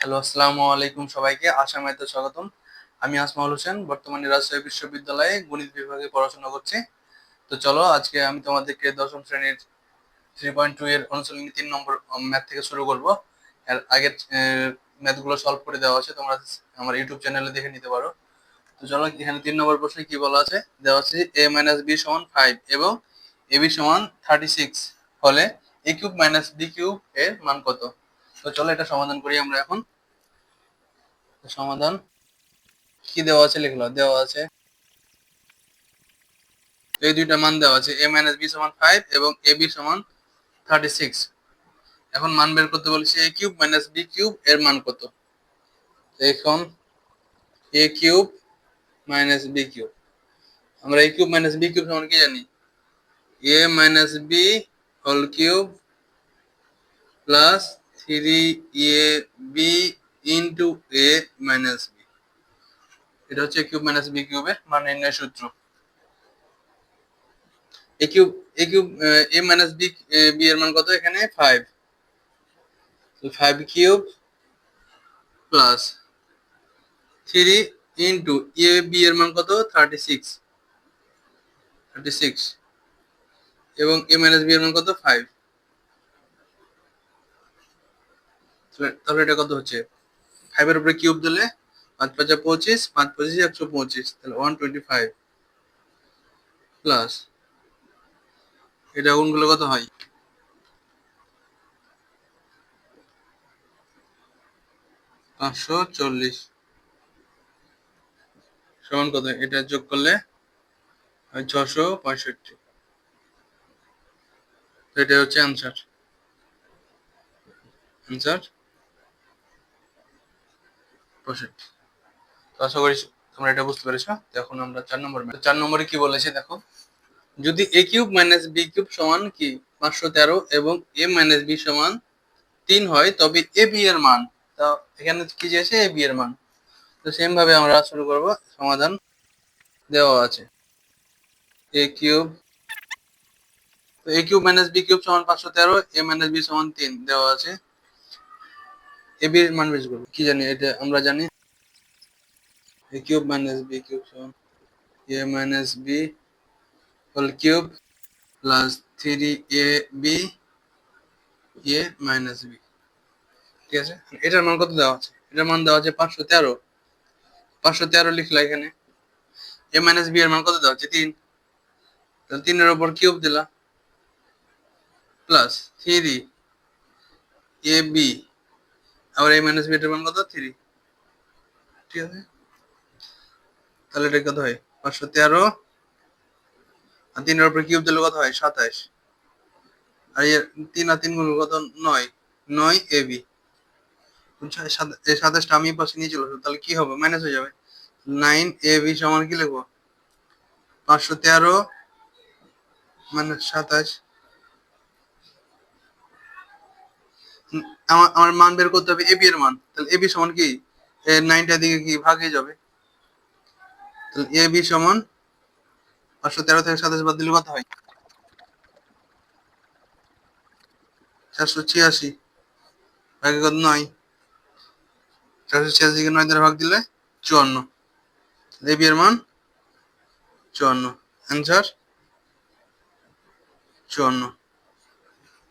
Hello, আসসালামু আলাইকুম সবাইকে। আসামে স্বাগতম। আমি আসমাউল হোসেন, বর্তমানে রাজশাহী বিশ্ববিদ্যালয়ে গণিত বিভাগে পড়াশোনা করছি। তো চলো, আজকে আমি তোমাদেরকে দশম শ্রেণীর 3.2 এর অনুশীলনী 3 নম্বর ম্যাথ থেকে শুরু করব। এর আগের ম্যাথগুলো সলভ করে দেওয়া আছে, তোমরা আমার ইউটিউব চ্যানেলে দেখে নিতে পারো। তো চলো, এখানে 3 নম্বর প্রশ্নে কি বলা আছে, দেওয়া আছে a মাইনাস বি সমান 5 এবং এ বি সমান 36 হলে এ কিউব মাইনাস বি কিউব এর মান কত। তো চলো, এটা সমাধান করি আমরা এখন। সমাধান কি দেওয়া আছে, লিখলো দেওয়া আছে এই দুইটা মান দেওয়া আছে, a মাইনাস বি সমান 5 এবং এ বি সমান 36। এখন মান বের করতে বলেছে a cube minus b cube এর মান কত। এখন a cube minus b cube, আমরা a cube minus b cube সমান কি জানি, a minus b whole cube plus 3ab into a minus b. এটা হচ্ছে এ কিউব মাইনাস বি কিউবের মান নির্ণয়ের সূত্র। এ কিউব এ কিউব এ মাইনাস বি বি এর মান কত, এখানে 5। তো 5 cube plus 3 into A B এর মান কত, 36 এবং এ মাইনাস বি এর মান কত, 5। তাহলে এটা কত হচ্ছে, 5 এর উপরে কিউব দিলে 5 5 25, 5 25 125, তাহলে 125 প্লাস এটা গুণগুলো কত হয়, 540 সমান কত, এটা যোগ করলে হয় 665। তো এটা হচ্ছে অ্যান্সার। অ্যান্সার 65। তো আশা করি তোমরা এটা বুঝতে পেরেছো। তো এখন আমরা 4 নম্বরে কি বলেছে দেখো, যদি এ কিউব মাইনাস বি কিউব সমান কি 513 এবং এ মাইনাস বি সমান 3 হয়, তবে এ বি এর মান। তো এখানে কি চেয়েছে, এ বি এর মান। তো সেম ভাবে আমরা শুরু করব। সমাধান দেওয়া আছে এ কিউব, তো এ কিউব মাইনাস বি কিউব সমান 513, এ মাইনাস বি সমান 3 দেওয়া আছে। এ বি এর মান বের করব, কি জানি, এটা আমরা জানি a cube minus b cube সমান a minus b whole cube plus 3ab a minus b. ঠিক আছে, এটার মান কত দেওয়া আছে, এটার মান দেওয়া আছে 513। 513 লিখলা এখানে, এ মাইনাস বি এর মান কত দেওয়া আছে, 3। তাহলে 3 এর উপর কিউব দিলা প্লাস 3ab, আবার এ মাইনাস বি এর মান কত, 3। ঠিক আছে, তাহলে এটা কত হয়, 513 আর 3 এর উপর কিউব দিলে কত হয়, 27। আর এর 3 আর 3 গুণ কত, 9। 9 ab, এই 27টা আমি পাশে নিয়ে চলে আসবো, তাহলে কি হবে, মাইনাস হয়ে যাবে। 9 ab সমান কি লিখবো, 513 মাইনাস 27। আমার মান বের করতে হবে এবি এর মান, তাহলে এবি সমান কি, 9টা দিকে কি ভাগ হয়ে যাবে, তাহলে এবি সমান 513 থেকে 27 বাদ দিলে কত হয়, 486 ভাগে কত, 9। 486 কে 9 দ্বারা ভাগ দিলে 54। এবি এর মান 54, অ্যান্সার 54।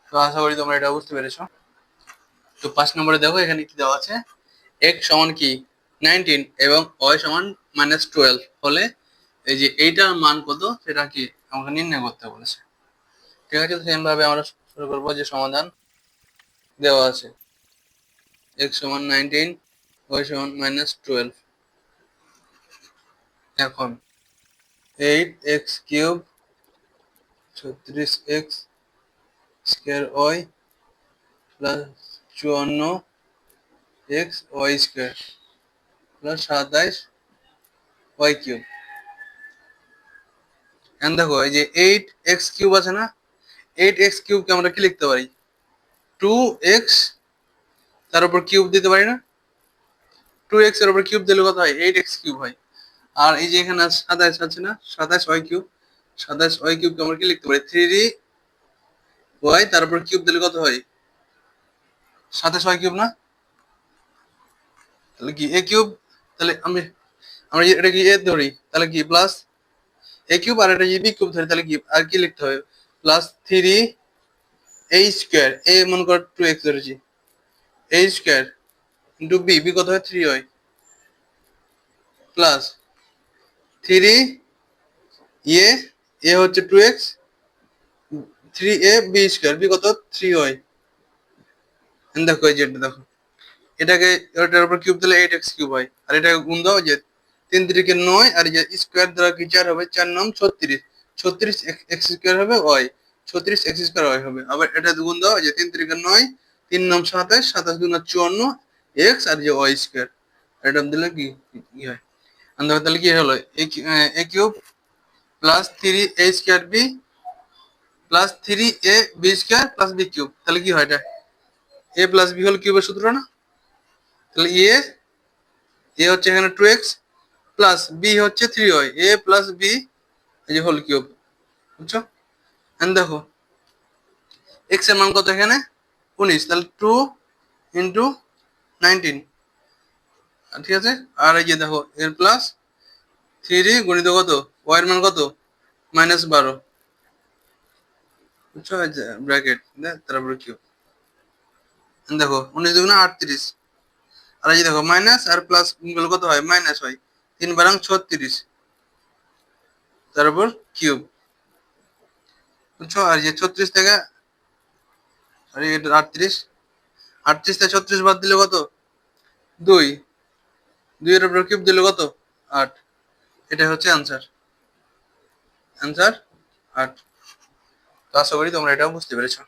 তো আশা করি তোমরা এটা বুঝতে পেরেছো। তো 5 নম্বরে দেখো, এখানে কি দেওয়া আছে, x সমান কি 19 এবং y সমান -12 হলে এই যে এইটার মান কত সেটা কি আমাকে নির্ণয় করতে বলেছে। ঠিক আছে, সেম ভাবে আমরা শুরু করবো। যে সমাধান দেওয়া আছে x সমান 19, y সমান -12। এখন 8x cube 36x square y plus 54x y square plus 27y cube. এখন দেখো, এই যে 8x কিউব আছে না, 8x কিউবকে আমরা কি লিখতে পারি, 2x তার উপর কিউব দিতে পারি না, 2x এর উপর কিউব দিলে কত হয়, 8x কিউব হয়। আর এই যে এখানে 27 আছে না, 27y কিউব, 27y কিউবকে আমরা কি লিখতে পারি, 3y তার উপর কিউব দিলে কত হয়, 27y কিউব না। তাহলে কি এ কিউব, তাহলে আমি আমরা যদি এটা কি এ ধরি তাহলে কি প্লাস এ কিউব, আর এটা যদি বি কিউব ধরি তাহলে কি আর কি লিখতে হবে, প্লাস 3 a স্কোয়ার, এ মনে কর 2x ধরেছি, a square into b, b কত হয় 3 হয়, প্লাস 3 এ হচ্ছে 2x, 3a b square, B কত 3 হয়। দেখো এই যেটা দেখো, এটাকে এটার উপর কিউব দিলে 8x কিউব হয়, আর এটাকে গুণ দাও যে 3 3 কে 9, আর এই যে স্কোয়ার দ্বারা কি 4 হবে, 4 9 36, 36 এক্স স্কোয়ার হবে ওয়াই, 36 এক্স স্কোয়ার ওয়াই হবে। আবার এটা গুণ দাও যে 3 3 কে 9, 3 9 27, 27 গুণ 54 এক্স, আর যে ওয়াই স্কোয়ার, এটা দিলে কি কি হয়, দেখো তাহলে কি হলো, a cube plus 3 a square b plus 3 a b square plus b cube, তাহলে কি হয় এটা, এ প্লাস বি হল কিউবের সূত্র না, তাহলে এ হচ্ছে এখানে 2x প্লাস বি হচ্ছে 3y, এ প্লাস বি এই যে হোল কিউব, বুঝছো। এন্ড দেখো এক্স এর মান কত এখানে 19, তাহলে 2 ইন্টু 19, ঠিক আছে। আর এই যে দেখো এর প্লাস 3 গুণিত কত ওয়াই এর মান কত -12, বুঝছো, ব্র্যাকেট তারপরে কিউব, দেখো 19 দুগুণে 38, আর এই যে দেখো মাইনাস আর প্লাস গুণ কত হয়, মাইনাস হয়, 3 বারাং 36, তারপর কিউব, বুঝছো। আর যে 36 থেকে, আর এটা 38, 38 থেকে 36 বাদ দিলে কত 2, 2 এর উপর কিউব দিলে কত 8, এটা হচ্ছে অ্যান্সার, অ্যান্সার 8। তো আশা করি তোমরা এটাও বুঝতে পেরেছো।